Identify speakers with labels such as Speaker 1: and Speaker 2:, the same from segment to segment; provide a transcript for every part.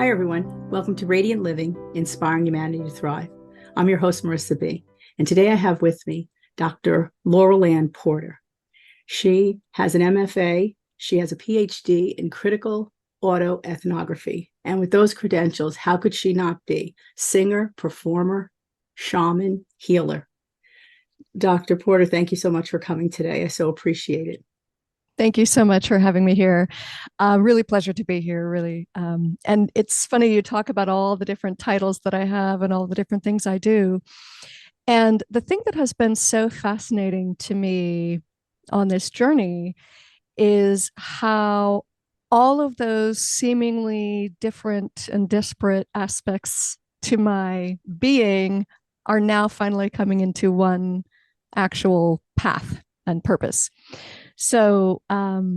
Speaker 1: Hi, everyone. Welcome to Radiant Living, Inspiring Humanity to Thrive. I'm your host, Marisa B. And today I have with me Dr. Laurelann Porter. She has an MFA. She has a Ph.D. in critical autoethnography. And with those credentials, how could she not be singer, performer, shaman, healer? Dr. Porter, thank you so much for coming today. I so appreciate it.
Speaker 2: Thank you so much for having me here. Really pleasure to be here, really. And it's funny, you talk about all the different titles that I have and all the different things I do. And the thing that has been so fascinating to me on this journey is how all of those seemingly different and disparate aspects to my being are now finally coming into one actual path and purpose. So my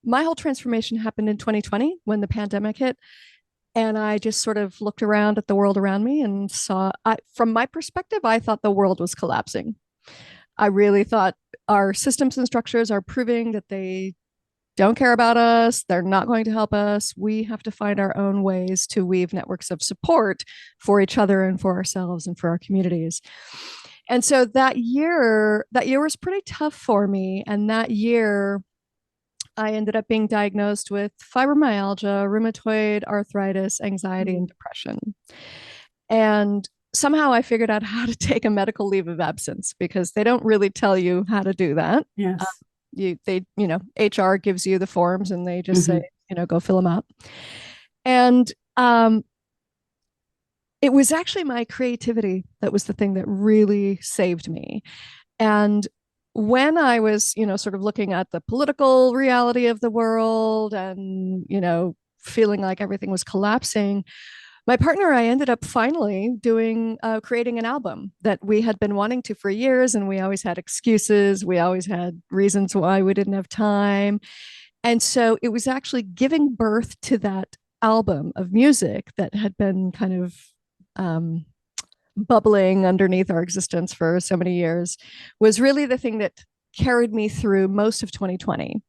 Speaker 2: whole transformation happened in 2020 when the pandemic hit. And I just sort of looked around at the world around me and saw, from my perspective, I thought the world was collapsing. I really thought our systems and structures are proving that they don't care about us. They're not going to help us. We have to find our own ways to weave networks of support for each other and for ourselves and for our communities. And so that year was pretty tough for me. And that year, I ended up being diagnosed with fibromyalgia, rheumatoid arthritis, anxiety, and depression. And somehow I figured out how to take a medical leave of absence because they don't really tell you how to do that.
Speaker 1: Yes.
Speaker 2: HR gives you the forms and they just say, go fill them out. And it was actually my creativity that was the thing that really saved me. And when I was, sort of looking at the political reality of the world and, feeling like everything was collapsing, my partner, I ended up finally creating an album that we had been wanting to for years. And we always had excuses. We always had reasons why we didn't have time. And so it was actually giving birth to that album of music that had been kind of bubbling underneath our existence for so many years was really the thing that carried me through most of 2020.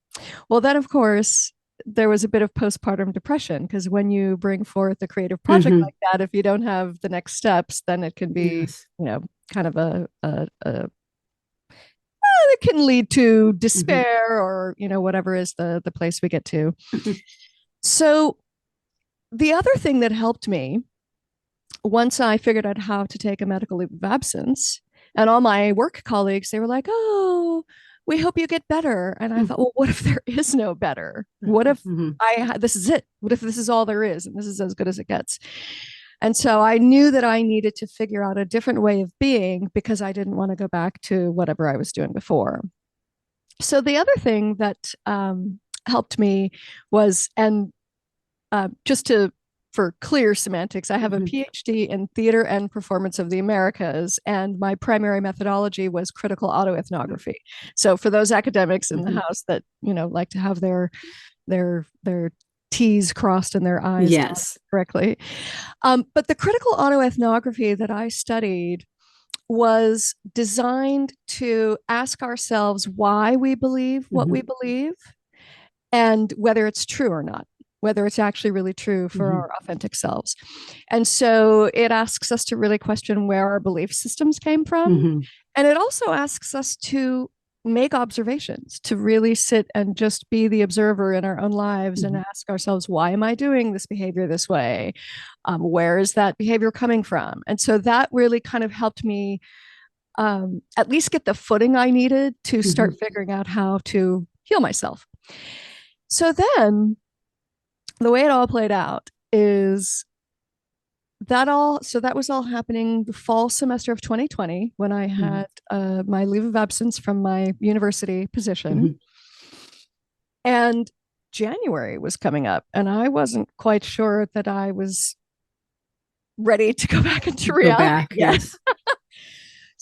Speaker 2: Well, then, of course, there was a bit of postpartum depression because when you bring forth a creative project like that, if you don't have the next steps, then it can be, kind of it can lead to despair or, whatever is the place we get to. So the other thing that helped me once I figured out how to take a medical leave of absence, and all my work colleagues, they were like, "Oh, we hope you get better." And I thought, well, what if there is no better? What if this is it? What if this is all there is and this is as good as it gets? And so I knew that I needed to figure out a different way of being because I didn't want to go back to whatever I was doing before. So the other thing that helped me was, and for clear semantics, I have a Ph.D. in theater and performance of the Americas, and my primary methodology was critical autoethnography. So for those academics in the house that like to have their T's crossed and their I's dotted correctly, but the critical autoethnography that I studied was designed to ask ourselves why we believe what we believe and whether it's true or not, whether it's actually really true for our authentic selves. And so it asks us to really question where our belief systems came from. And it also asks us to make observations, to really sit and just be the observer in our own lives and ask ourselves, why am I doing this behavior this way? Where is that behavior coming from? And so that really kind of helped me at least get the footing I needed to start figuring out how to heal myself. So then the way it all played out is that was all happening the fall semester of 2020 when I had my leave of absence from my university position. And January was coming up and I wasn't quite sure that I was ready to go back into reality.
Speaker 1: Yes.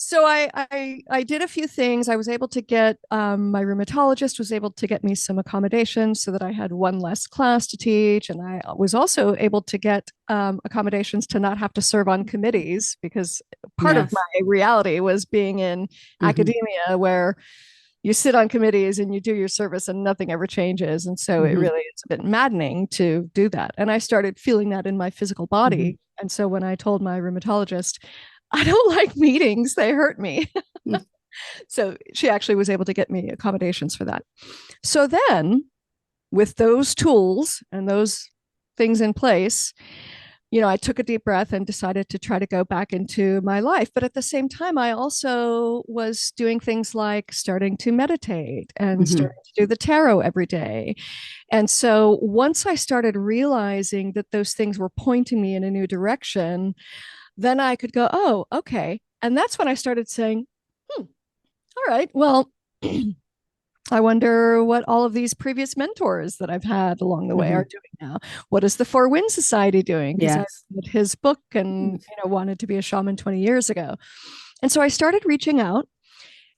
Speaker 2: So I did a few things. I was able to get, my rheumatologist was able to get me some accommodations so that I had one less class to teach. And I was also able to get accommodations to not have to serve on committees because part of my reality was being in academia where you sit on committees and you do your service and nothing ever changes. And so it really is a bit maddening to do that. And I started feeling that in my physical body. And so when I told my rheumatologist, I don't like meetings, they hurt me. So she actually was able to get me accommodations for that. So then with those tools and those things in place, I took a deep breath and decided to try to go back into my life. But at the same time, I also was doing things like starting to meditate and starting to do the tarot every day. And so once I started realizing that those things were pointing me in a new direction, then I could go, oh, okay. And that's when I started saying, all right, well, I wonder what all of these previous mentors that I've had along the way are doing now. What is the Four Winds Society doing? Because I read his book and wanted to be a shaman 20 years ago. And so I started reaching out.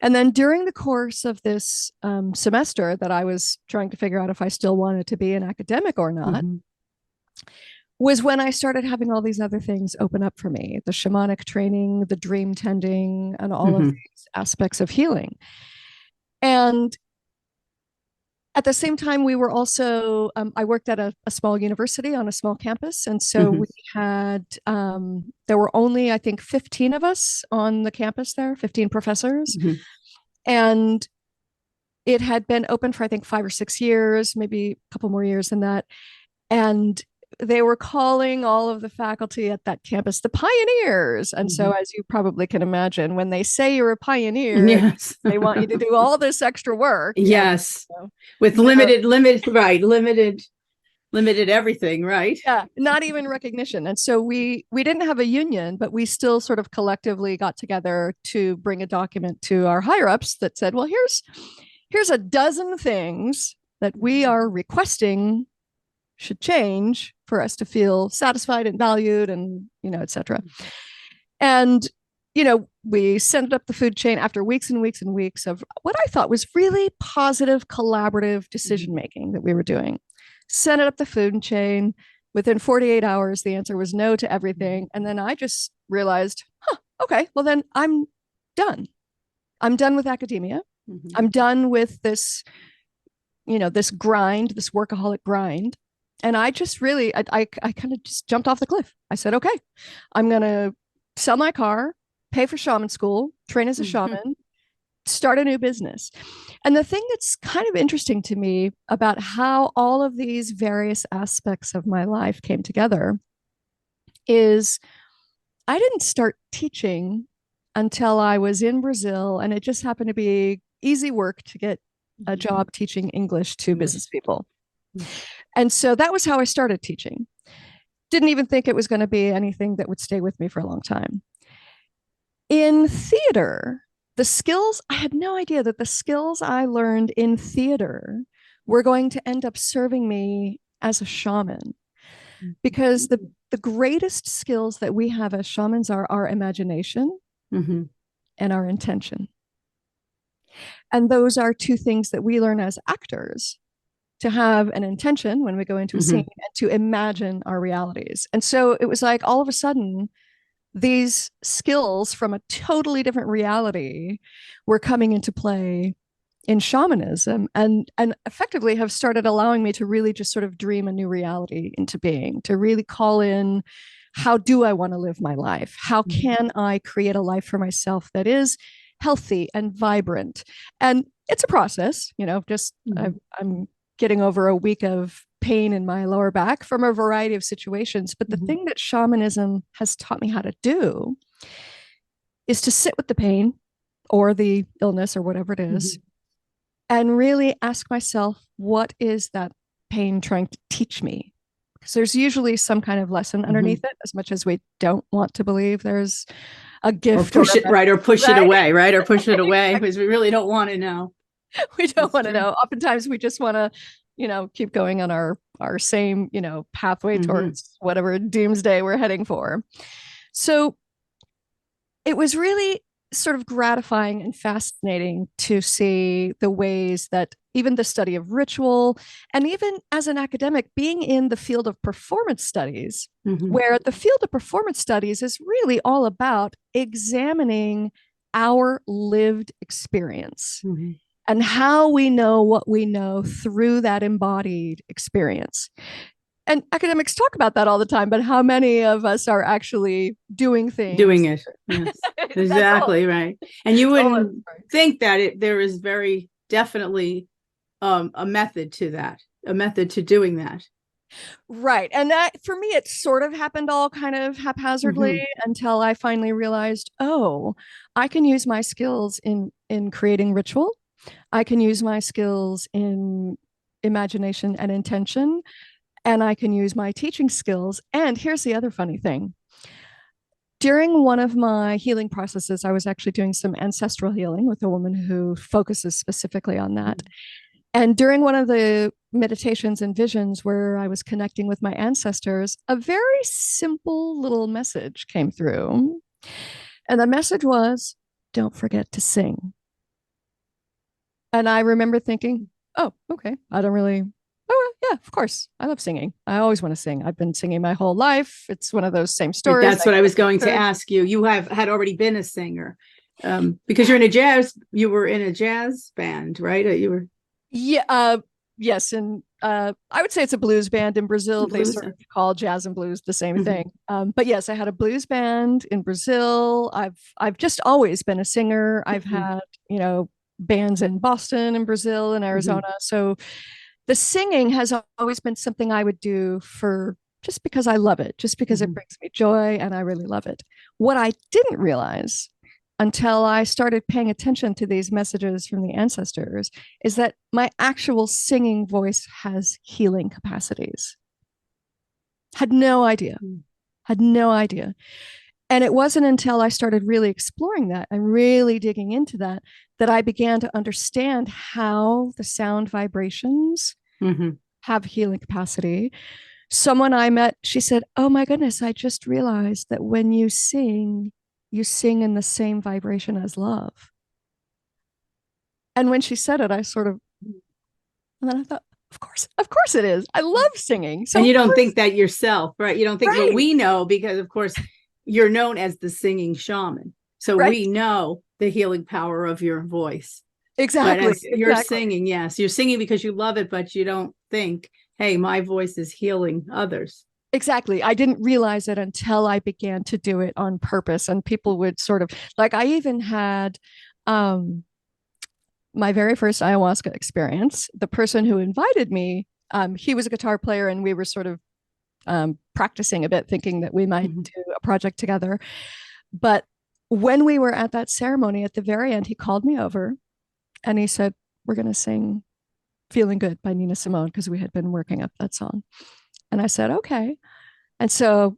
Speaker 2: And then during the course of this semester that I was trying to figure out if I still wanted to be an academic or not, was when I started having all these other things open up for me, the shamanic training, the dream tending, and all of these aspects of healing. And at the same time, we were also, I worked at a small university on a small campus. And so we had, there were only, I think, 15 of us on the campus there, 15 professors. And it had been open for, I think, 5 or 6 years, maybe a couple more years than that. And they were calling all of the faculty at that campus the pioneers. And so, as you probably can imagine, when they say you're a pioneer, they want you to do all this extra work.
Speaker 1: With limited everything, right?
Speaker 2: Yeah, not even recognition. And so we didn't have a union, but we still sort of collectively got together to bring a document to our higher ups that said, well, here's a dozen things that we are requesting should change for us to feel satisfied and valued and, et cetera. And, we sent up the food chain after weeks and weeks and weeks of what I thought was really positive, collaborative decision-making that we were doing. Sent it up the food chain. Within 48 hours, the answer was no to everything. And then I just realized, okay, well then I'm done. I'm done with academia. I'm done with this, this grind, this workaholic grind. And I just really, I kind of just jumped off the cliff. I said, okay, I'm going to sell my car, pay for shaman school, train as a shaman, start a new business. And the thing that's kind of interesting to me about how all of these various aspects of my life came together is I didn't start teaching until I was in Brazil, and it just happened to be easy work to get a job teaching English to business people. And so that was how I started teaching. Didn't even think it was going to be anything that would stay with me for a long time. In theater, the skills, I had no idea that the skills I learned in theater were going to end up serving me as a shaman. Because the greatest skills that we have as shamans are our imagination and our intention. And those are two things that we learn as actors, to have an intention when we go into a scene and to imagine our realities. And so it was like all of a sudden, these skills from a totally different reality were coming into play in shamanism and effectively have started allowing me to really just sort of dream a new reality into being, to really call in, how do I want to live my life? How can I create a life for myself that is healthy and vibrant? And it's a process, I'm getting over a week of pain in my lower back from a variety of situations. But the thing that shamanism has taught me how to do is to sit with the pain or the illness or whatever it is, and really ask myself, what is that pain trying to teach me? Because there's usually some kind of lesson underneath it, as much as we don't want to believe there's a gift.
Speaker 1: Or push it away, right? Or push it away because we really don't want to know.
Speaker 2: We don't want to know. Oftentimes we just want to, keep going on our same, pathway towards whatever doomsday we're heading for. So it was really sort of gratifying and fascinating to see the ways that even the study of ritual, and even as an academic, being in the field of performance studies, where the field of performance studies is really all about examining our lived experience and how we know what we know through that embodied experience. And academics talk about that all the time, but how many of us are actually doing things?
Speaker 1: Doing it. Yes, exactly right. And you wouldn't think that there is very definitely a method to that, a method to doing that.
Speaker 2: Right. And that for me, it sort of happened all kind of haphazardly until I finally realized, oh, I can use my skills in creating ritual. I can use my skills in imagination and intention, and I can use my teaching skills. And here's the other funny thing. During one of my healing processes, I was actually doing some ancestral healing with a woman who focuses specifically on that. And during one of the meditations and visions where I was connecting with my ancestors, a very simple little message came through. And the message was, don't forget to sing. And I remember thinking, oh, okay, I don't really, oh, yeah, of course. I love singing. I always want to sing. I've been singing my whole life. It's one of those same stories.
Speaker 1: That's what I was going to ask you. You had already been a singer because you were in a jazz band, right? You were.
Speaker 2: Yeah. Yes. And I would say it's a blues band in Brazil. They sort of call jazz and blues the same thing. But yes, I had a blues band in Brazil. I've just always been a singer. I've had, bands in Boston and Brazil and Arizona. So the singing has always been something I would do for just because I love it, just because it brings me joy and I really love it. What I didn't realize until I started paying attention to these messages from the ancestors is that my actual singing voice has healing capacities. Had no idea. Had no idea. And it wasn't until I started really exploring that and really digging into that I began to understand how the sound vibrations have healing capacity. Someone I met, she said, oh my goodness, I just realized that when you sing in the same vibration as love. And when she said it, I sort of, and then I thought, of course it is. I love singing. So
Speaker 1: and you don't think that yourself, right? You don't think what we know, because of course you're known as the singing shaman. So we know the healing power of your voice.
Speaker 2: Exactly.
Speaker 1: But as you're singing, yes, you're singing because you love it, but you don't think, hey, my voice is healing others.
Speaker 2: Exactly. I didn't realize it until I began to do it on purpose. And people would sort of, like, I even had my very first ayahuasca experience. The person who invited me, he was a guitar player, and we were sort of practicing a bit, thinking that we might do a project together. But when we were at that ceremony, at the very end, he called me over and he said, we're going to sing Feeling Good by Nina Simone, because we had been working up that song. And I said, okay. And so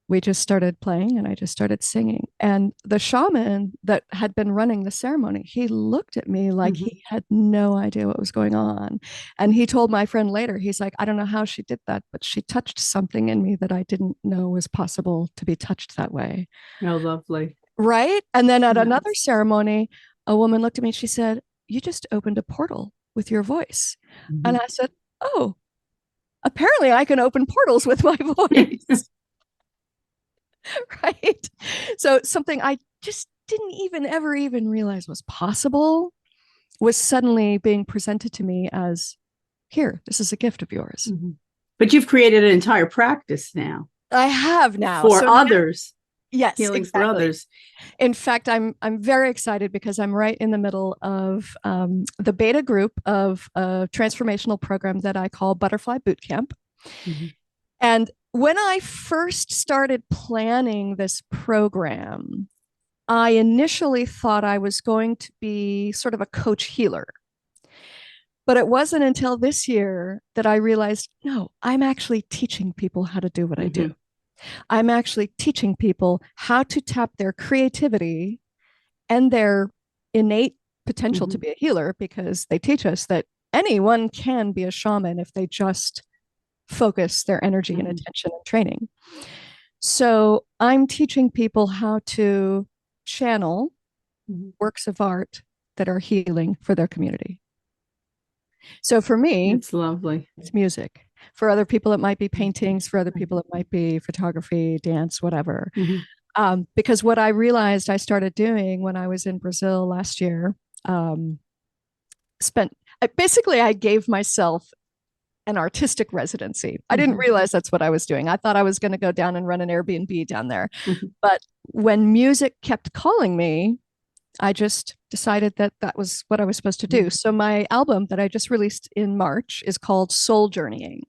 Speaker 2: we just started playing and I just started singing. And the shaman that had been running the ceremony, he looked at me like he had no idea what was going on. And he told my friend later, he's like, I don't know how she did that, but she touched something in me that I didn't know was possible to be touched that way.
Speaker 1: Oh, lovely.
Speaker 2: Right. And then at another ceremony, a woman looked at me and she said, you just opened a portal with your voice. And I said, oh, apparently I can open portals with my voice. Right. So something I just didn't ever realize was possible was suddenly being presented to me as, here, this is a gift of yours.
Speaker 1: But you've created an entire practice now.
Speaker 2: I have now.
Speaker 1: For others.
Speaker 2: Yes,
Speaker 1: healing for others.
Speaker 2: In fact, I'm very excited because I'm right in the middle of the beta group of a transformational program that I call Butterfly Bootcamp. And when I first started planning this program, I initially thought I was going to be sort of a coach healer. But it wasn't until this year that I realized, no, I'm actually teaching people how to do what I do. I'm actually teaching people how to tap their creativity and their innate potential to be a healer, because they teach us that anyone can be a shaman if they just focus their energy and attention and training. So I'm teaching people how to channel works of art that are healing for their community. So for me,
Speaker 1: it's lovely.
Speaker 2: It's music. For other people, it might be paintings. For other people, it might be photography, dance, whatever. Because what I realized I started doing when I was in Brazil last year, spent, basically, I gave myself an artistic residency. I didn't realize that's what I was doing. I thought I was going to go down and run an Airbnb down there. But when music kept calling me, I just decided that that was what I was supposed to do. So my album that I just released in March is called Soul Journeying.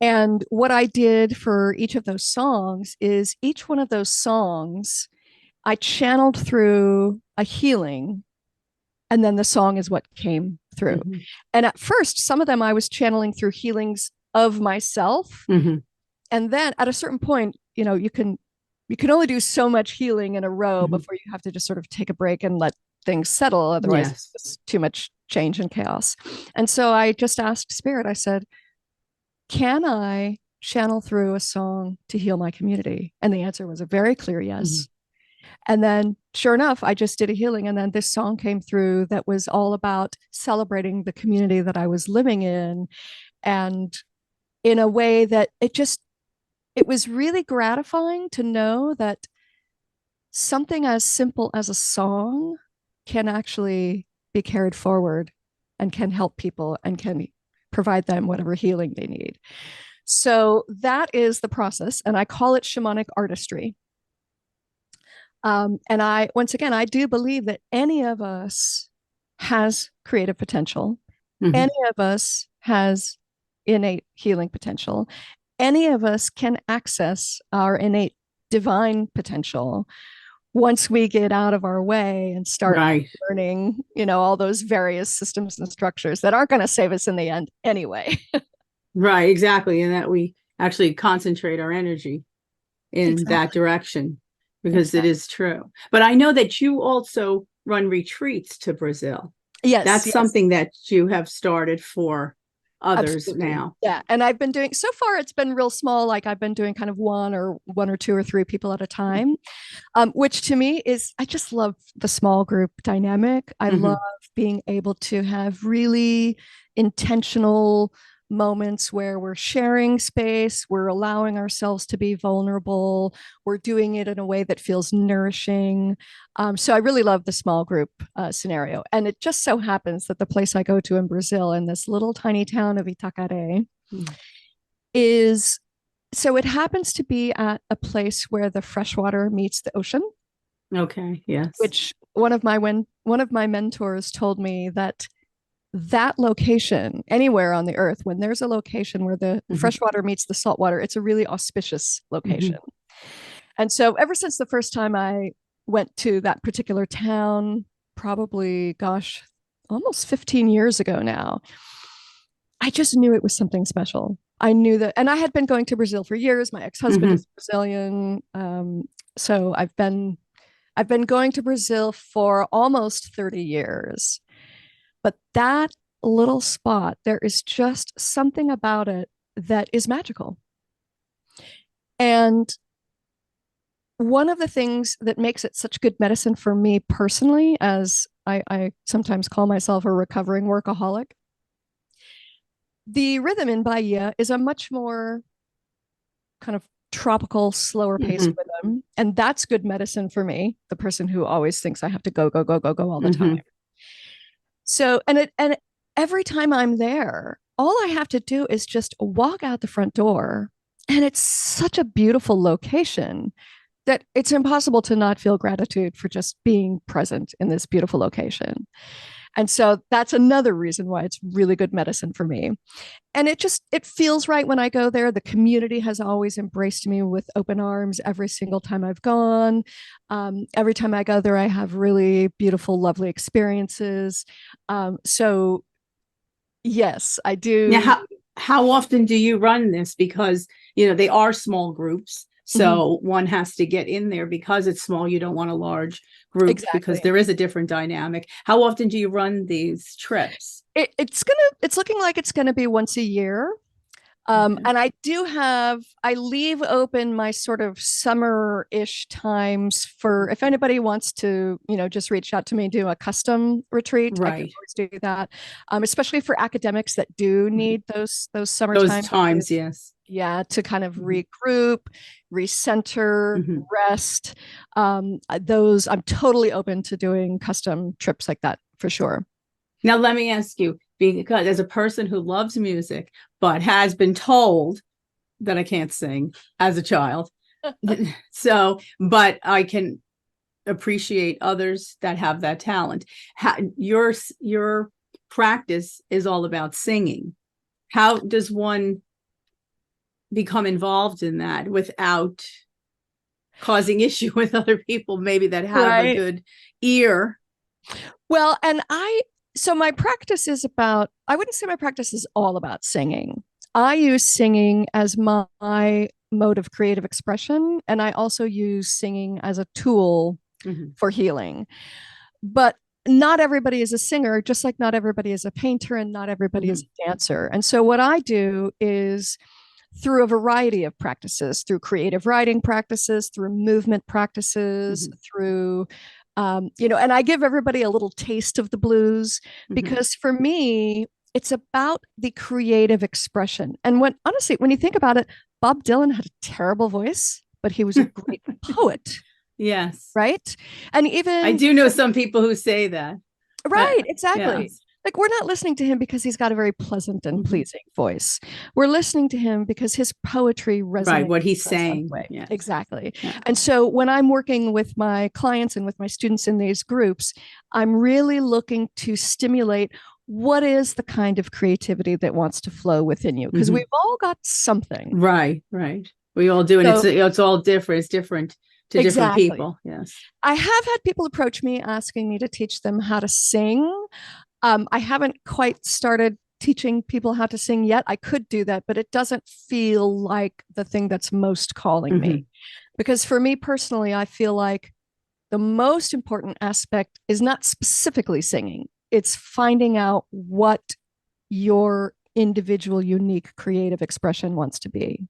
Speaker 2: And what I did for each of those songs is each one of those songs I channeled through a healing, and then the song is what came through. And at first, some of them I was channeling through healings of myself. And then at a certain point, you can only do so much healing in a row before you have to just sort of take a break and let things settle. Otherwise, it's too much change and chaos. And so I just asked Spirit, I said, can I channel through a song to heal my community? And the answer was a very clear yes. And then, sure enough, I just did a healing. And then this song came through that was all about celebrating the community that I was living in. And in a way that it was really gratifying to know that something as simple as a song can actually be carried forward and can help people and can provide them whatever healing they need. So that is the process. And I call it shamanic artistry. And once again, I do believe that any of us has creative potential. Any of us has innate healing potential. Any of us can access our innate divine potential once we get out of our way and start learning, all those various systems and structures that aren't going to save us in the end anyway.
Speaker 1: Right, exactly. And that we actually concentrate our energy in that direction, because it is true. But I know that you also run retreats to Brazil.
Speaker 2: Yes.
Speaker 1: That's something that you have started for others now.
Speaker 2: Yeah. And I've been doing, so far it's been real small. Like I've been doing kind of one or two or three people at a time, which to me is, I just love the small group dynamic. I love being able to have really intentional moments where we're sharing space, we're allowing ourselves to be vulnerable, we're doing it in a way that feels nourishing. So I really love the small group scenario. And it just so happens that the place I go to in Brazil, in this little tiny town of Itacaré, is, so it happens to be at a place where the freshwater meets the ocean.
Speaker 1: Okay, yes.
Speaker 2: Which one of my mentors told me that location, anywhere on the earth, when there's a location where the freshwater meets the saltwater, it's a really auspicious location. And so ever since the first time I went to that particular town, probably, almost 15 years ago now, I just knew it was something special. I knew that, and I had been going to Brazil for years. My ex-husband is Brazilian. So I've been going to Brazil for almost 30 years. But that little spot, there is just something about it that is magical. And one of the things that makes it such good medicine for me personally, as I sometimes call myself a recovering workaholic, the rhythm in Bahia is a much more kind of tropical, slower paced rhythm. And that's good medicine for me, the person who always thinks I have to go, go, go, go, go all the time. So, and every time I'm there, all I have to do is just walk out the front door, and it's such a beautiful location that it's impossible to not feel gratitude for just being present in this beautiful location. And so that's another reason why it's really good medicine for me. And it feels right when I go there. The community has always embraced me with open arms every single time I've gone. Every time I go there, I have really beautiful, lovely experiences. So yes, I do.
Speaker 1: Now, how often do you run this? Because, they are small groups. So one has to get in there because it's small. You don't want a large group because there is a different dynamic. How often do you run these trips?
Speaker 2: It's looking like it's going to be once a year. And I leave open my sort of summer-ish times for, if anybody wants to, just reach out to me, do a custom retreat. I can always do that. Especially for academics that do need those summer
Speaker 1: times. Yes.
Speaker 2: Yeah, to kind of regroup, recenter, rest. I'm totally open to doing custom trips like that for sure.
Speaker 1: Now, let me ask you, because as a person who loves music, but has been told that I can't sing as a child, so, but I can appreciate others that have that talent. Your practice is all about singing. How does one become involved in that without causing issue with other people, maybe that have a good ear?
Speaker 2: Well, so my practice is about, I wouldn't say my practice is all about singing. I use singing as my mode of creative expression, and I also use singing as a tool for healing. But not everybody is a singer, just like not everybody is a painter and not everybody is a dancer. And so what I do is through a variety of practices, through creative writing practices, through movement practices, through and I give everybody a little taste of the blues, because for me, it's about the creative expression. And honestly, when you think about it, Bob Dylan had a terrible voice, but he was a great poet.
Speaker 1: Yes.
Speaker 2: Right. And even
Speaker 1: I do know some people who say that.
Speaker 2: Right. Exactly.
Speaker 1: Yes.
Speaker 2: Like, we're not listening to him because he's got a very pleasant and pleasing voice. We're listening to him because his poetry resonates.
Speaker 1: Right, what he's saying.
Speaker 2: Yes. Exactly. Yeah. And so when I'm working with my clients and with my students in these groups, I'm really looking to stimulate what is the kind of creativity that wants to flow within you, because we've all got something.
Speaker 1: Right. We all do. And it's all different. It's different to different people. Yes.
Speaker 2: I have had people approach me asking me to teach them how to sing. I haven't quite started teaching people how to sing yet. I could do that, but it doesn't feel like the thing that's most calling me. Because for me personally, I feel like the most important aspect is not specifically singing. It's finding out what your individual, unique, creative expression wants to be.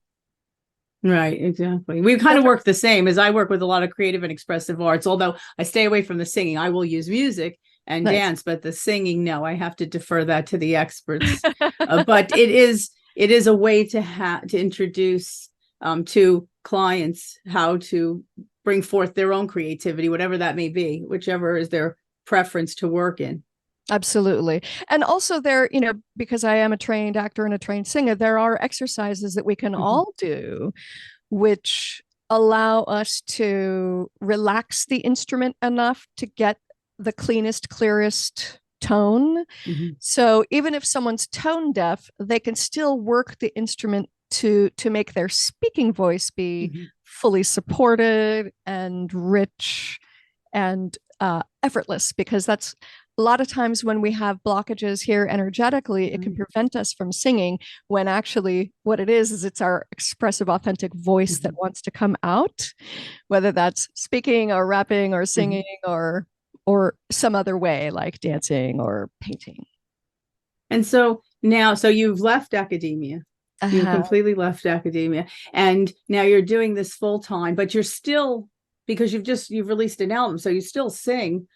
Speaker 1: Right, exactly. We kind of work the same, as I work with a lot of creative and expressive arts, although I stay away from the singing. I will use music and dance, but the singing, no, I have to defer that to the experts. But it is a way to introduce to clients how to bring forth their own creativity, whatever that may be, whichever is their preference to work in.
Speaker 2: Absolutely. And also there, because I am a trained actor and a trained singer, there are exercises that we can all do, which allow us to relax the instrument enough to get the cleanest, clearest tone. So even if someone's tone deaf, they can still work the instrument to make their speaking voice be fully supported and rich and effortless, because that's a lot of times when we have blockages here energetically, it can prevent us from singing, when actually what it is it's our expressive, authentic voice that wants to come out, whether that's speaking or rapping or singing or some other way, like dancing or painting. And
Speaker 1: so now, you've left academia. You completely left academia, and now you're doing this full time, but you're still, because you've released an album, so you still sing.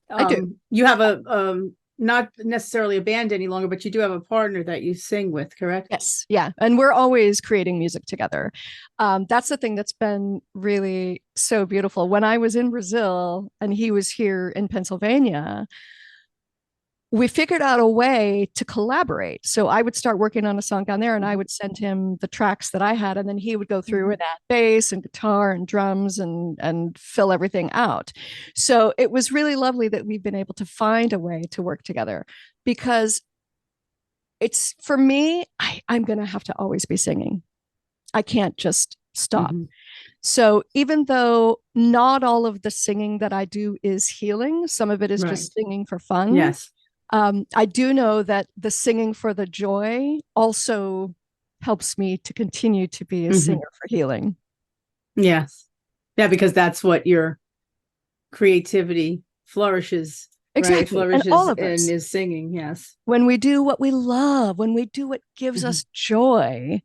Speaker 2: I do.
Speaker 1: You have a not necessarily a band any longer, but you do have a partner that you sing with, correct?
Speaker 2: Yes. Yeah. And we're always creating music together. That's the thing that's been really so beautiful. When I was in Brazil and he was here in Pennsylvania, we figured out a way to collaborate. So I would start working on a song down there and I would send him the tracks that I had, and then he would go through with that bass and guitar and drums and fill everything out. So it was really lovely that we've been able to find a way to work together, because it's, for me, I'm going to have to always be singing. I can't just stop. So even though not all of the singing that I do is healing, some of it is just singing for fun.
Speaker 1: Yes.
Speaker 2: I do know that the singing for the joy also helps me to continue to be a singer for healing.
Speaker 1: Yes. Yeah, because that's what your creativity flourishes.
Speaker 2: Exactly.
Speaker 1: Right? Flourishes,
Speaker 2: and all of us.
Speaker 1: And is singing. Yes.
Speaker 2: When we do what we love, when we do what gives us joy,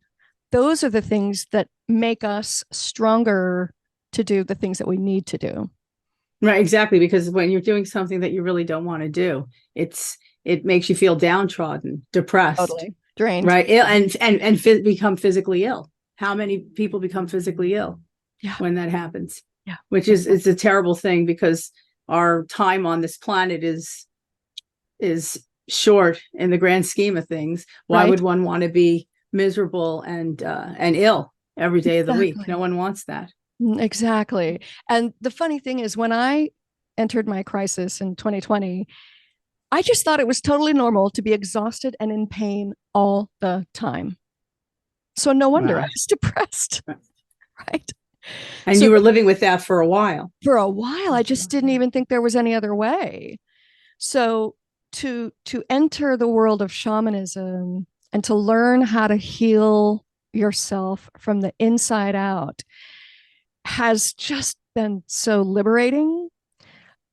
Speaker 2: those are the things that make us stronger to do the things that we need to do.
Speaker 1: Right, exactly. Because when you're doing something that you really don't want to do, it makes you feel downtrodden, depressed,
Speaker 2: totally drained,
Speaker 1: right? Ill, and become physically ill. How many people become physically ill when that happens? Yeah, which is it's a terrible thing, because our time on this planet is short in the grand scheme of things. Why
Speaker 2: Right.
Speaker 1: would one want to be miserable and ill every day of the week?
Speaker 2: Exactly.
Speaker 1: No one wants that.
Speaker 2: Exactly. And the funny thing is, when I entered my crisis in 2020, I just thought it was totally normal to be exhausted and in pain all the time. So no wonder I
Speaker 1: Right.
Speaker 2: was depressed, right?
Speaker 1: And
Speaker 2: So
Speaker 1: you were living with that for a while.
Speaker 2: for a while, I just didn't even think there was any other way. So to enter the world of shamanism and to learn how to heal yourself from the inside out has just been so liberating.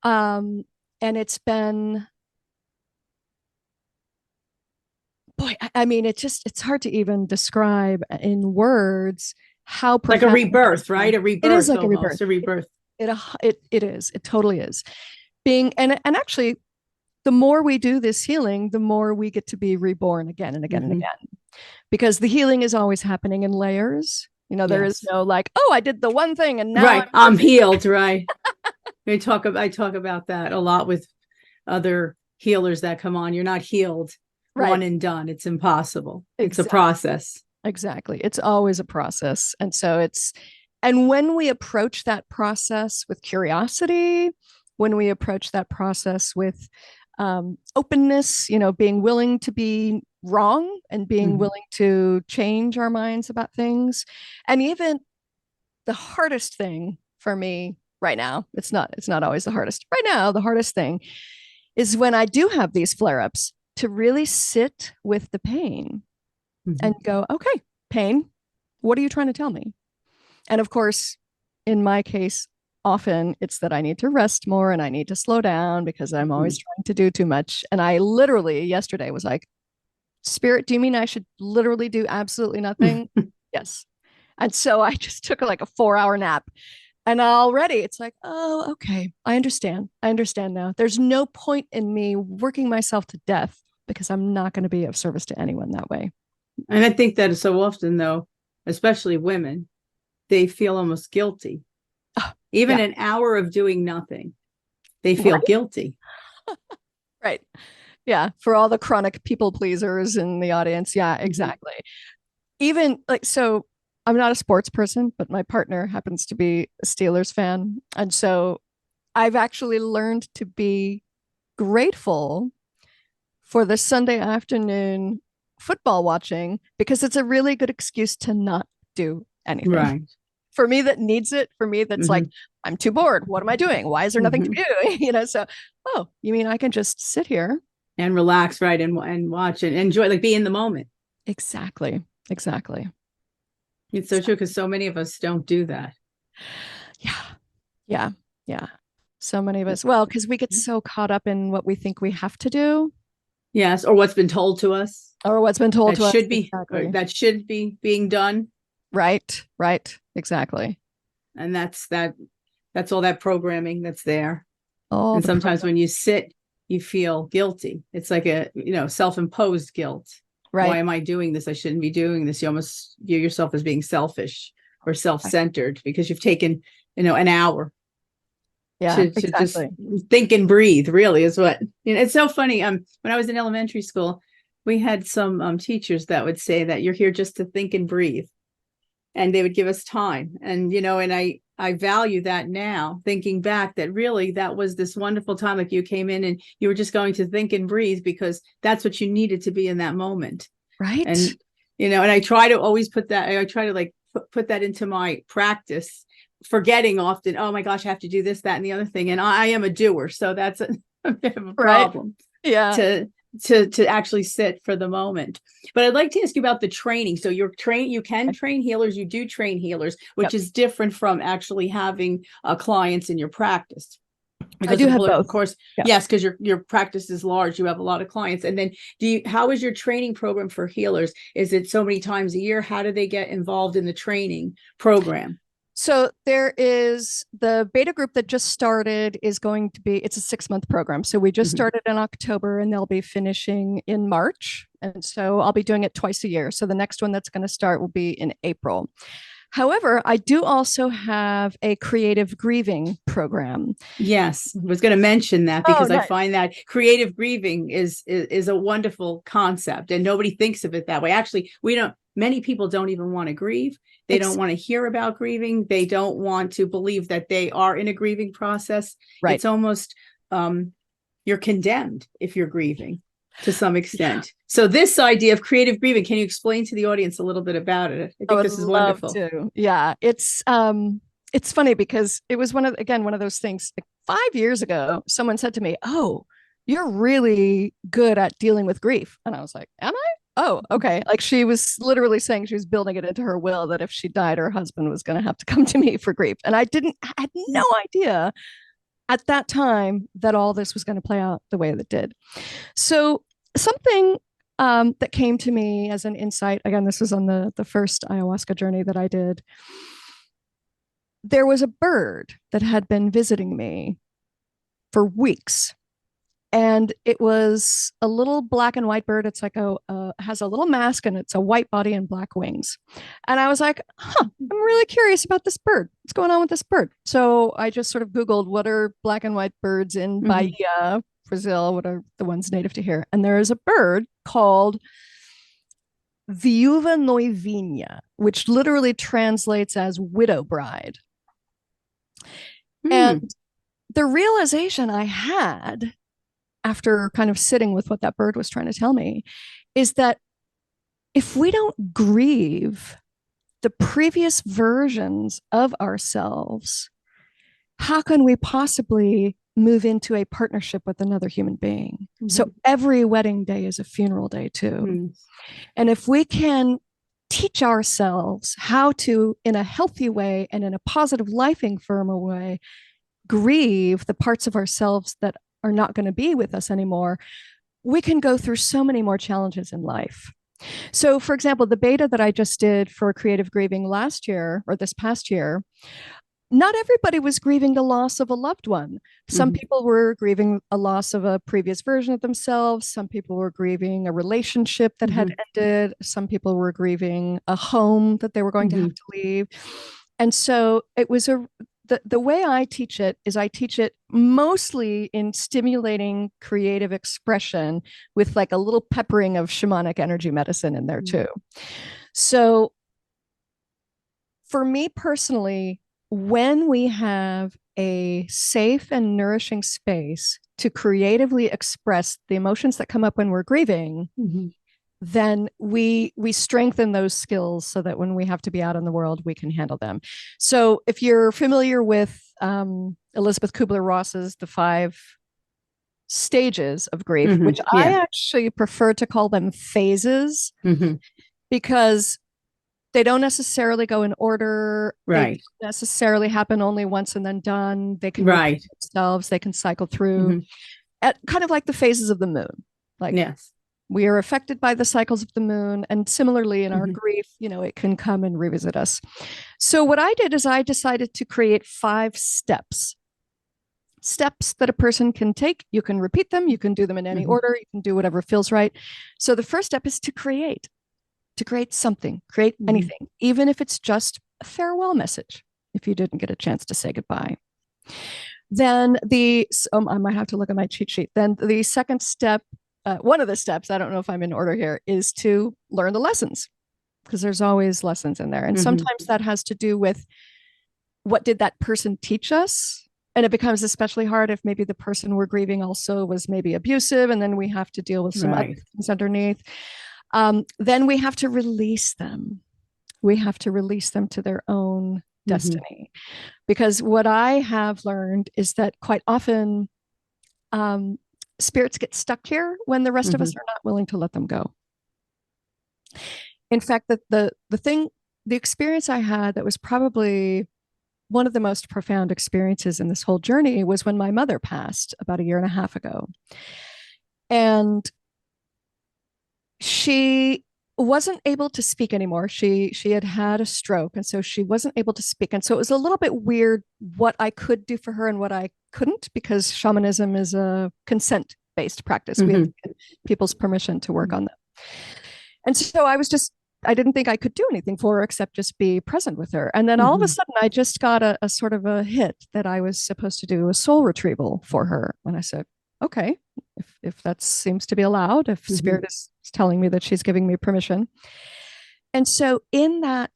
Speaker 2: And it's been, boy, I mean, it's hard to even describe in words how
Speaker 1: Like a
Speaker 2: profound
Speaker 1: rebirth, right? A
Speaker 2: it is,
Speaker 1: rebirth,
Speaker 2: like a rebirth.
Speaker 1: almost a rebirth.
Speaker 2: It is. It totally is. Being and actually, the more we do this healing, the more we get to be reborn again and again and
Speaker 1: Mm-hmm.
Speaker 2: again. Because the healing is always happening in layers. There is
Speaker 1: Yes.
Speaker 2: no like, oh, I did the one thing and now
Speaker 1: Right.
Speaker 2: I'm
Speaker 1: I'm
Speaker 2: perfect.
Speaker 1: healed, right? I talk about that a lot with other healers that come on. You're not healed,
Speaker 2: Right.
Speaker 1: one and done. It's impossible. It's a
Speaker 2: Exactly.
Speaker 1: process.
Speaker 2: Exactly. It's always a process. And when we approach that process with curiosity, when we approach that process with openness, being willing to be wrong and being
Speaker 1: Mm-hmm.
Speaker 2: willing to change our minds about things. And even the hardest thing for me right now, it's not always the hardest. Right now, the hardest thing is when I do have these flare-ups to really sit with the pain
Speaker 1: Mm-hmm.
Speaker 2: and go, okay, pain, what are you trying to tell me? And of course, in my case, often it's that I need to rest more and I need to slow down because I'm
Speaker 1: Mm-hmm.
Speaker 2: always trying to do too much. And I literally yesterday was like, Spirit, do you mean I should literally do absolutely nothing? Yes. And so I just took like a 4 hour nap. And already it's like, oh, okay, I understand. I understand now. There's no point in me working myself to death because I'm not going to be of service to anyone that way.
Speaker 1: And I think that so often, though, especially women, they feel almost guilty.
Speaker 2: Oh,
Speaker 1: Even
Speaker 2: yeah.
Speaker 1: an hour of doing nothing, they feel
Speaker 2: Right.
Speaker 1: guilty.
Speaker 2: Right. Yeah. For all the chronic people pleasers in the audience. Yeah,
Speaker 1: Mm-hmm.
Speaker 2: exactly. Even like, so I'm not a sports person, but my partner happens to be a Steelers fan. And so I've actually learned to be grateful for the Sunday afternoon football watching because it's a really good excuse to not do anything.
Speaker 1: Right.
Speaker 2: For me that needs it, for me that's like,
Speaker 1: Mm-hmm.
Speaker 2: I'm too bored. What am I doing? Why is there nothing to
Speaker 1: Mm-hmm.
Speaker 2: do? So, oh, you mean I can just sit here?
Speaker 1: And relax, right, and watch and enjoy, like be in the moment.
Speaker 2: Exactly. Exactly.
Speaker 1: It's so true because so many of us don't do that.
Speaker 2: Yeah. Yeah. Yeah. So many of us, well, because we get so caught up in what we think we have to do
Speaker 1: Yes, or what's been told to us
Speaker 2: or what's been told
Speaker 1: that
Speaker 2: to us.
Speaker 1: should be or
Speaker 2: Exactly.
Speaker 1: that should be being done,
Speaker 2: Right. Right. Exactly.
Speaker 1: and that's all that programming that's there.
Speaker 2: All
Speaker 1: And
Speaker 2: the
Speaker 1: sometimes
Speaker 2: program.
Speaker 1: when you sit, you feel guilty. It's like a self-imposed guilt. Why
Speaker 2: Right.
Speaker 1: am I doing this? I shouldn't be doing this. You almost view yourself as being selfish or self-centered because you've taken an hour
Speaker 2: Yeah.
Speaker 1: to just
Speaker 2: Exactly.
Speaker 1: think and breathe. Really is what it's so funny. When I was in elementary school, we had some teachers that would say that you're here just to think and breathe, and they would give us time. And and I value that now, thinking back that really that was this wonderful time. Like you came in and you were just going to think and breathe because that's what you needed to be in that moment.
Speaker 2: Right.
Speaker 1: And and I try to always put that. I try to like put that into my practice, forgetting often. Oh my gosh, I have to do this, that, and the other thing. And I am a doer, so that's a bit of a
Speaker 2: Right.
Speaker 1: problem
Speaker 2: Yeah.
Speaker 1: to to actually sit for the moment. But I'd like to ask you about the training. So you can train healers, you do train healers, which
Speaker 2: Yep.
Speaker 1: is different from actually having clients in your practice.
Speaker 2: I
Speaker 1: Because
Speaker 2: do have
Speaker 1: of
Speaker 2: both.
Speaker 1: course,
Speaker 2: Yeah.
Speaker 1: yes, because your practice is large, you have a lot of clients. And then how is your training program for healers? Is it so many times a year? How do they get involved in the training program?
Speaker 2: So there is the beta group that just started is going to be, it's a 6 month program. So we just
Speaker 1: Mm-hmm.
Speaker 2: started in October and they'll be finishing in March. And so I'll be doing it twice a year. So the next one that's going to start will be in April. However, I do also have a creative grieving program.
Speaker 1: Yes, I was going to mention that because I
Speaker 2: Nice.
Speaker 1: find that creative grieving is a wonderful concept, and nobody thinks of it that way. Actually, we don't. Many people don't even want to grieve. They don't want to hear about grieving. They don't want to believe that they are in a grieving process.
Speaker 2: Right.
Speaker 1: It's almost you're condemned if you're grieving to some extent. So this idea of creative grieving, can you explain to the audience a little bit about it? I think this is wonderful.
Speaker 2: To. Yeah, it's funny because it was one of those things. Like 5 years ago, someone said to me, "Oh, you're really good at dealing with grief," and I was like, "Am I?" Oh, okay. Like she was literally saying she was building it into her will that if she died, her husband was going to have to come to me for grief, and I had no idea at that time that all this was going to play out the way that it did. So something that came to me as an insight, again, this was on the first ayahuasca journey that I did. There was a bird that had been visiting me for weeks. And it was a little black and white bird. It's like has a little mask and it's a white body and black wings. And I was like, I'm really curious about this bird. What's going on with this bird? So I just sort of Googled what are black and white birds in Bahia, Brazil, what are the ones native to here? And there is a bird called Viúva Noivinha, which literally translates as widow bride. And the realization I had after kind of sitting with what that bird was trying to tell me is that if we don't grieve the previous versions of ourselves, how can we possibly move into a partnership with another human being? So every wedding day is a funeral day too. And if we can teach ourselves how to, in a healthy way and in a positive, life-affirming way, grieve the parts of ourselves that are not going to be with us anymore, we can go through so many more challenges in life. So, for example, the beta that I just did for creative grieving last year or this past year, not everybody was grieving the loss of a loved one. Some people were grieving a loss of a previous version of themselves. Some people were grieving a relationship that had ended. Some people were grieving a home that they were going to have to leave. And so it was the way I teach it is I teach it mostly in stimulating creative expression with like a little peppering of shamanic energy medicine in there too. So for me personally, when we have a safe and nourishing space to creatively express the emotions that come up when we're grieving, then we strengthen those skills so that when we have to be out in the world, we can handle them. So if you're familiar with Elizabeth Kubler-Ross's The 5 Stages of Grief, which I actually prefer to call them phases, because they don't necessarily go in order. They don't necessarily happen only once and then done. They can repeat themselves. They can cycle through, kind of like the phases of the moon. Like we are affected by the cycles of the moon. And similarly in our grief, it can come and revisit us. So what I did is I decided to create 5 steps that a person can take. You can repeat them. You can do them in any order. You can do whatever feels right. So the first step is to create something, create anything, even if it's just a farewell message, if you didn't get a chance to say goodbye. Then I might have to look at my cheat sheet. Then the second step, one of the steps, I don't know if I'm in order here, is to learn the lessons, because there's always lessons in there. And sometimes that has to do with what did that person teach us? And it becomes especially hard if maybe the person we're grieving also was maybe abusive, and then we have to deal with some other things underneath. Then we have to release them. We have to release them to their own destiny. Because what I have learned is that quite often spirits get stuck here when the rest of us are not willing to let them go. In fact, the experience I had that was probably one of the most profound experiences in this whole journey was when my mother passed about 1.5 years ago. And she wasn't able to speak anymore. She had a stroke, and so she wasn't able to speak. And so it was a little bit weird what I could do for her and what I couldn't, because shamanism is a consent-based practice. We have to get people's permission to work on them. And so I was just I didn't think I could do anything for her except just be present with her. And then all of a sudden I just got a sort of a hit that I was supposed to do a soul retrieval for her. And I said, okay, if that seems to be allowed, if spirit is telling me that she's giving me permission. And so in that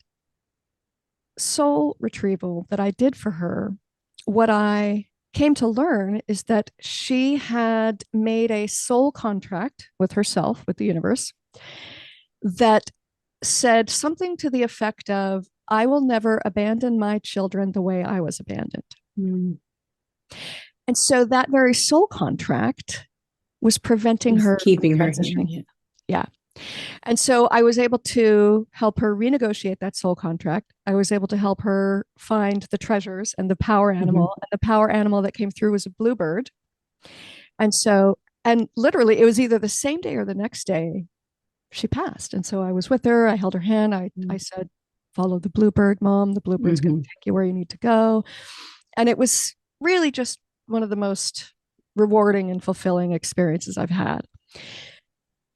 Speaker 2: soul retrieval that I did for her, what I came to learn is that she had made a soul contract with herself, with the universe, that said something to the effect of, I will never abandon my children the way I was abandoned.
Speaker 1: Mm.
Speaker 2: And so that very soul contract was preventing her
Speaker 1: keeping her
Speaker 2: transitioning.
Speaker 1: here.
Speaker 2: Yeah. And so I was able to help her renegotiate that soul contract. I was able to help her find the treasures and the power animal. And the power animal that came through was a bluebird. And so, and literally, it was either the same day or the next day she passed. And so I was with her. I held her hand. I said, follow the bluebird, Mom. The bluebird's going to take you where you need to go. And it was really just one of the most rewarding and fulfilling experiences I've had.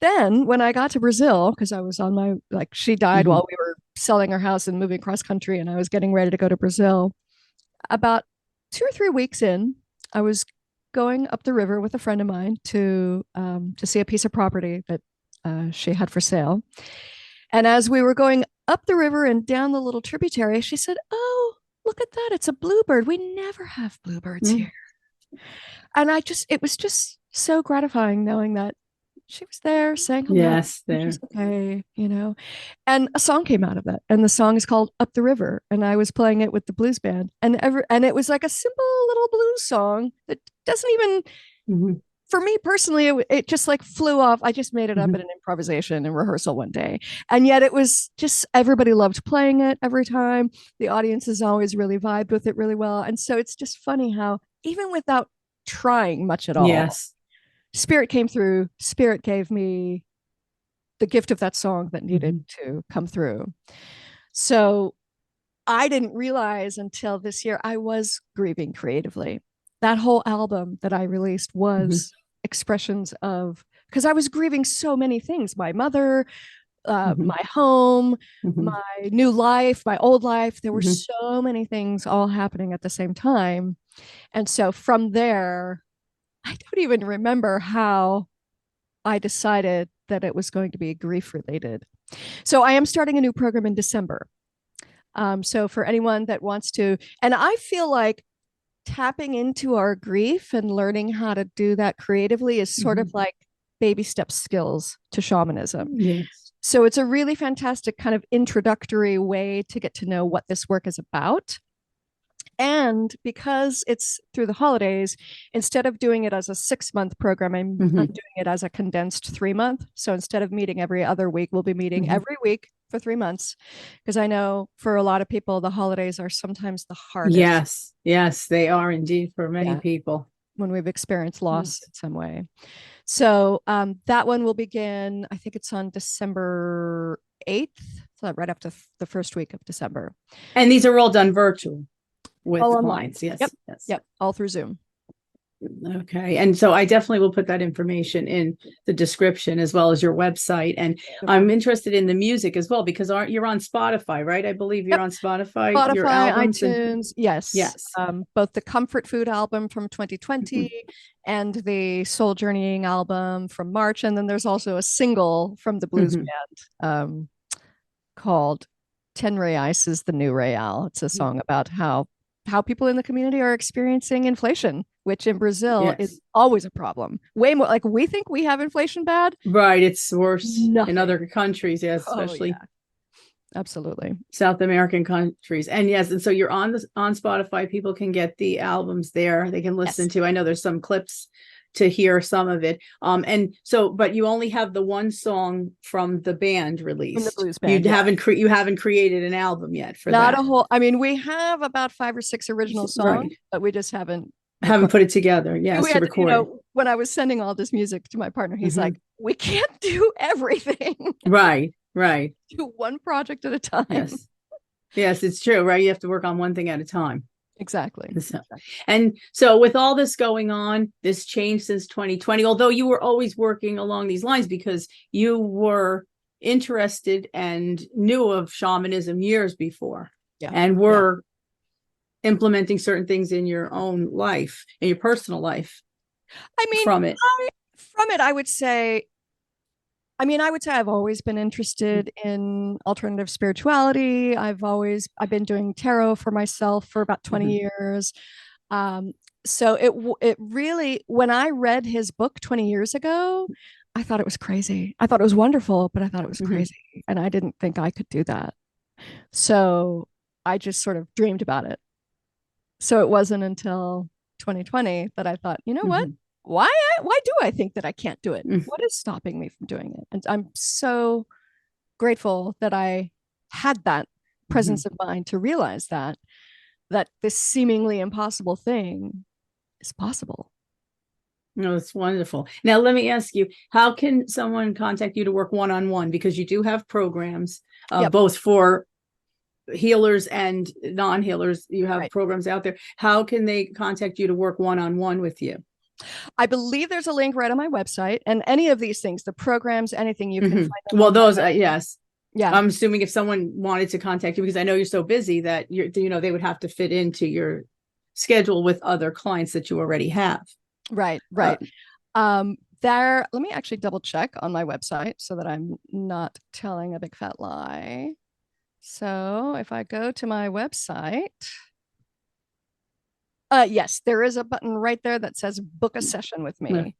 Speaker 2: Then when I got to Brazil, because I was on my, like, she died while we were selling our house and moving cross country, and I was getting ready to go to Brazil. About 2 or 3 weeks in, I was going up the river with a friend of mine to see a piece of property that she had for sale. And as we were going up the river and down the little tributary, she said, "Oh, look at that. It's a bluebird. We never have bluebirds here." And it was just so gratifying knowing that she was there saying hello.
Speaker 1: Yes, there.
Speaker 2: Okay, and a song came out of that, and the song is called "Up the River," and I was playing it with the blues band, and it was like a simple little blues song that doesn't even, for me personally, it just like flew off. I just made it up in an improvisation and rehearsal one day, and yet it was just, everybody loved playing it every time. The audience has always really vibed with it really well, and so it's just funny how even without trying much at all, Spirit came through. Spirit gave me the gift of that song that needed to come through. So I didn't realize until this year I was grieving creatively. That whole album that I released was expressions of, because I was grieving so many things: my mother, my home, my new life, my old life. There were so many things all happening at the same time. And so from there, I don't even remember how I decided that it was going to be grief related. So I am starting a new program in December. So for anyone that wants to, and I feel like tapping into our grief and learning how to do that creatively is sort of like baby step skills to shamanism.
Speaker 1: Yes.
Speaker 2: So it's a really fantastic kind of introductory way to get to know what this work is about. And because it's through the holidays, instead of doing it as a 6-month program, I'm doing it as a condensed 3-month. So instead of meeting every other week, we'll be meeting every week for 3 months. Because I know for a lot of people, the holidays are sometimes the hardest.
Speaker 1: Yes, they are indeed for many people.
Speaker 2: When we've experienced loss in some way. So that one will begin, I think it's on December 8th, so right after the first week of December.
Speaker 1: And these are all done virtual with
Speaker 2: all
Speaker 1: clients.
Speaker 2: Online. Yep, all through Zoom.
Speaker 1: Okay. And so I definitely will put that information in the description as well as your website. And I'm interested in the music as well, because you're on Spotify, right? I believe you're on Spotify, your albums,
Speaker 2: iTunes. Yes. Both the Comfort Food album from 2020 and the Soul Journeying album from March. And then there's also a single from the blues band called 10 Reais is the New Real. It's a song about how people in the community are experiencing inflation, which in Brazil is always a problem. Way more, like, we think we have inflation bad.
Speaker 1: Right. It's worse in other countries. Yes. Especially.
Speaker 2: Absolutely.
Speaker 1: South American countries. And and so you're on Spotify. People can get the albums there. They can listen to, I know there's some clips to hear some of it. And so, but you only have the one song from the band released. From the blues band. You haven't created an album yet for that. Not a
Speaker 2: whole. I mean, we have about 5 or 6 original songs, but we just haven't
Speaker 1: put it together. Yes, to record.
Speaker 2: When I was sending all this music to my partner, he's like, "We can't do everything."
Speaker 1: Right.
Speaker 2: Do one project at a time.
Speaker 1: Yes, it's true. Right, you have to work on one thing at a time.
Speaker 2: Exactly.
Speaker 1: And so with all this going on, this change since 2020, although you were always working along these lines because you were interested and knew of shamanism years before,
Speaker 2: Yeah.
Speaker 1: and were implementing certain things in your own life, in your personal life.
Speaker 2: I mean,
Speaker 1: from it.
Speaker 2: I would say I've always been interested in alternative spirituality. I've been doing tarot for myself for about 20 years. So it really, when I read his book 20 years ago, I thought it was crazy. I thought it was wonderful, but I thought it was crazy. And I didn't think I could do that. So I just sort of dreamed about it. So it wasn't until 2020 that I thought, you know what? Why do I think that I can't do it? What is stopping me from doing it? And I'm so grateful that I had that presence of mind to realize that this seemingly impossible thing is possible.
Speaker 1: No, it's wonderful. Now, let me ask you, how can someone contact you to work one-on-one? Because you do have programs, both for healers and non-healers. You have programs out there. How can they contact you to work one-on-one with you?
Speaker 2: I believe there's a link right on my website, and any of these things, the programs, anything, you can find them.
Speaker 1: Well, those, yes.
Speaker 2: Yeah.
Speaker 1: I'm assuming if someone wanted to contact you, because I know you're so busy that they would have to fit into your schedule with other clients that you already have.
Speaker 2: Right. Let me actually double check on my website so that I'm not telling a big fat lie. So if I go to my website, yes, there is a button right there that says book a session with me.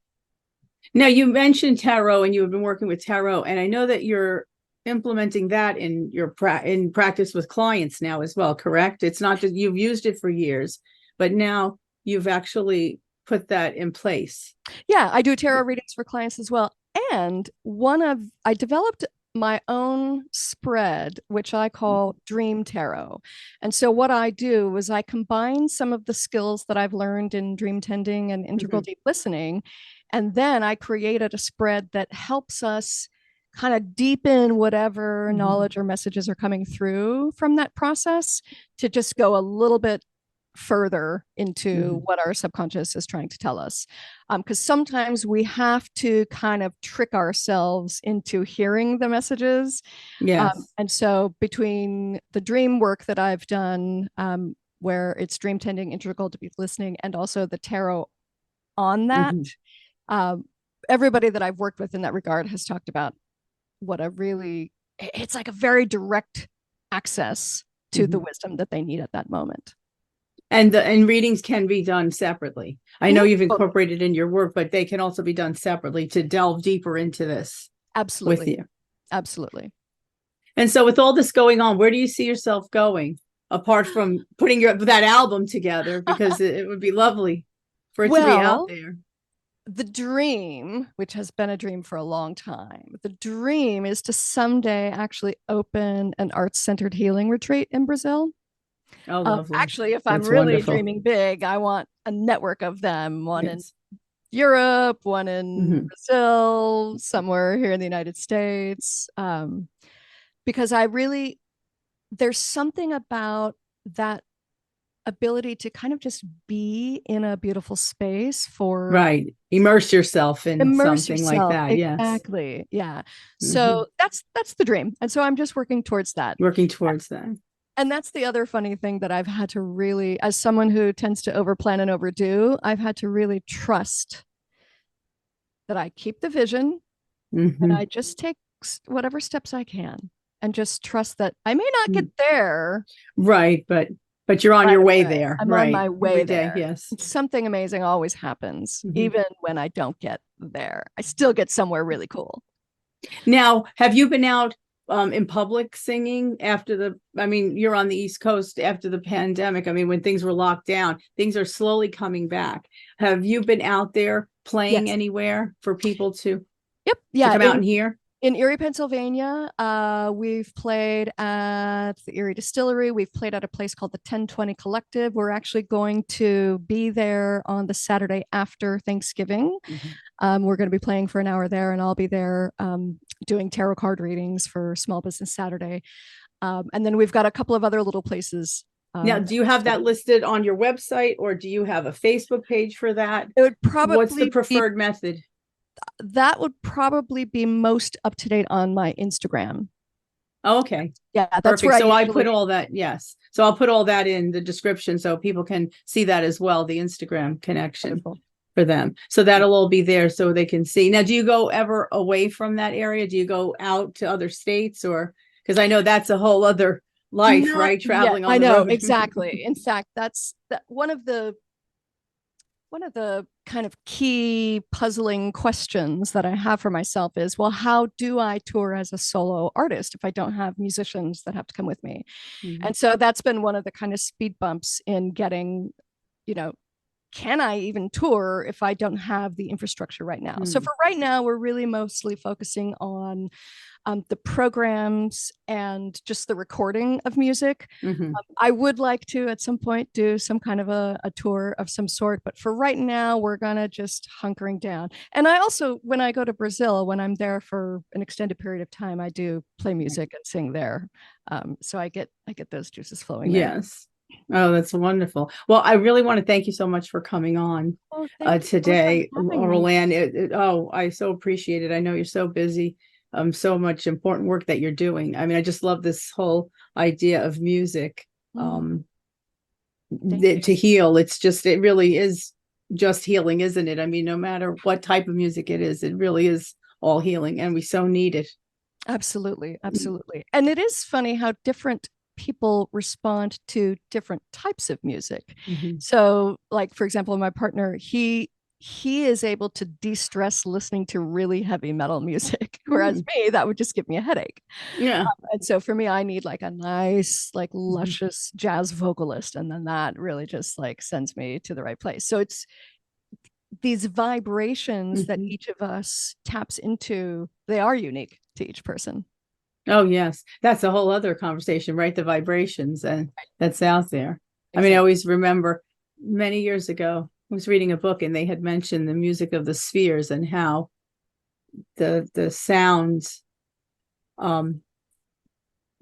Speaker 1: Now, you mentioned tarot, and you have been working with tarot, and I know that you're implementing that in your in practice with clients now as well, correct? It's not that you've used it for years, but now you've actually put that in place.
Speaker 2: Yeah, I do tarot readings for clients as well. And I developed my own spread, which I call Dream Tarot. And so what I do is I combine some of the skills that I've learned in dream tending and integral deep listening. And then I created a spread that helps us kind of deepen whatever knowledge or messages are coming through from that process to just go a little bit further into what our subconscious is trying to tell us. Because sometimes we have to kind of trick ourselves into hearing the messages.
Speaker 1: Yes.
Speaker 2: And so between the dream work that I've done, where it's dream tending, integral deep listening, and also the tarot on that, everybody that I've worked with in that regard has talked about what it's like a very direct access to the wisdom that they need at that moment.
Speaker 1: And readings can be done separately. I know you've incorporated in your work, but they can also be done separately to delve deeper into this.
Speaker 2: Absolutely.
Speaker 1: With you.
Speaker 2: Absolutely.
Speaker 1: And so with all this going on, where do you see yourself going apart from putting that album together? Because it would be lovely for it to be out there.
Speaker 2: The dream, which has been a dream for a long time, the dream is to someday actually open an arts-centered healing retreat in Brazil.
Speaker 1: Oh, lovely.
Speaker 2: Actually, if I'm really dreaming big, I want a network of them, one in Europe, one in Brazil, somewhere here in the United States. Because there's something about that ability to kind of just be in a beautiful space
Speaker 1: immerse yourself in something like that.
Speaker 2: Exactly. Yeah. So that's the dream. And so I'm just working towards that. And that's the other funny thing that I've had to really, as someone who tends to overplan and overdo, I've had to really trust that I keep the vision and I just take whatever steps I can and just trust that I may not get there.
Speaker 1: Right. But you're on your way there.
Speaker 2: I'm on my way there.
Speaker 1: Yes.
Speaker 2: Something amazing always happens. Even when I don't get there, I still get somewhere really cool.
Speaker 1: Now, have you been out in public singing you're on the East Coast after the pandemic. When things were locked down, things are slowly coming back. Have you been out there playing anywhere for people to come out and hear?
Speaker 2: In Erie, Pennsylvania, we've played at the Erie Distillery. We've played at a place called the 1020 Collective. We're actually going to be there on the Saturday after Thanksgiving. We're going to be playing for an hour there, and I'll be there doing tarot card readings for Small Business Saturday. And then we've got a couple of other little places.
Speaker 1: Now, do you have that listed on your website, or do you have a Facebook page for that?
Speaker 2: It would probably
Speaker 1: What's the preferred method?
Speaker 2: That would probably be most up to date on my Instagram.
Speaker 1: Oh, okay.
Speaker 2: Yeah, that's
Speaker 1: Perfect.
Speaker 2: where I
Speaker 1: So I
Speaker 2: usually
Speaker 1: put all that, yes. So I'll put all that in the description so people can see that as well, the Instagram connection
Speaker 2: Wonderful.
Speaker 1: for them. So that'll all be there so they can see. Now, do you go ever away from that area? Do you go out to other states, or because I know that's a whole other life,
Speaker 2: Not
Speaker 1: right?
Speaker 2: yet.
Speaker 1: Traveling on
Speaker 2: I
Speaker 1: the
Speaker 2: know
Speaker 1: road.
Speaker 2: exactly. In fact, that's one of the kind of key puzzling questions that I have for myself is, well, how do I tour as a solo artist if I don't have musicians that have to come with me?
Speaker 1: Mhm.
Speaker 2: And so that's been one of the kind of speed bumps in getting, you know, can I even tour if I don't have the infrastructure right now? So for right now, we're really mostly focusing on the programs and just the recording of music.
Speaker 1: Mhm.
Speaker 2: I would like to at some point do some kind of a tour of some sort, but for right now, we're gonna just hunkering down. And I also, when I go to Brazil, when I'm there for an extended period of time, I do play music and sing there. So I get those juices flowing there.
Speaker 1: Yes. Oh, that's wonderful. Well, I really want to thank you so much for coming on
Speaker 2: Oh, thank you so much for
Speaker 1: today,
Speaker 2: having me.
Speaker 1: Laurelann. Oh, I so appreciate it. I know you're so busy. So much important work that you're doing. I mean, I just love this whole idea of music
Speaker 2: Mm, thank you.
Speaker 1: to heal. It's just, it really is just healing, isn't it? I mean, no matter what type of music it is, it really is all healing, and we so need it.
Speaker 2: Absolutely, absolutely. And it is funny how different people respond to different types of music.
Speaker 1: Mhm.
Speaker 2: So, like for example, my partner, he is able to de-stress listening to really heavy metal music, whereas
Speaker 1: Mm.
Speaker 2: me, that would just give me a headache.
Speaker 1: Yeah.
Speaker 2: And so for me, I need like a nice, like
Speaker 1: Mhm.
Speaker 2: luscious jazz vocalist, and then that really just like sends me to the right place. So it's these vibrations that
Speaker 1: Mhm.
Speaker 2: each of us taps into, they are unique to each person.
Speaker 1: Oh, yes. That's a whole other conversation, right? The vibrations and that's out there. I mean, I
Speaker 2: Exactly.
Speaker 1: always remember many years ago, I was reading a book and they had mentioned the music of the spheres and how the sounds um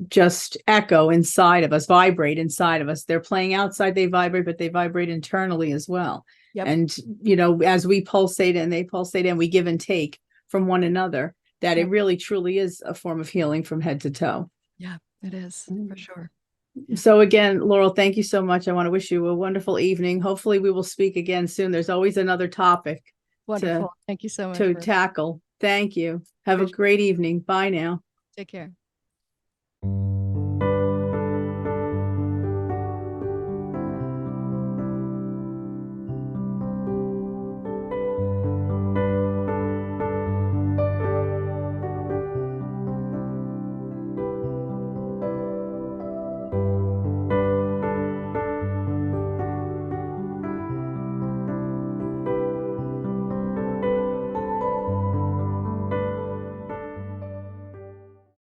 Speaker 1: just echo inside of us, vibrate inside of us. They're playing outside, they vibrate, but they vibrate internally as well.
Speaker 2: Yep.
Speaker 1: And, as we pulsate and they pulsate and we give and take from one another, that it
Speaker 2: Yep.
Speaker 1: really truly is a form of healing from head to toe.
Speaker 2: Yeah, it is for sure.
Speaker 1: So again, Laurel, thank you so much. I want to wish you a wonderful evening. Hopefully we will speak again soon. There's always another topic to
Speaker 2: Wonderful. Thank you so much
Speaker 1: to
Speaker 2: for
Speaker 1: tackle. Thank you. Have a
Speaker 2: appreciate
Speaker 1: great evening. Bye now.
Speaker 2: it. Take care.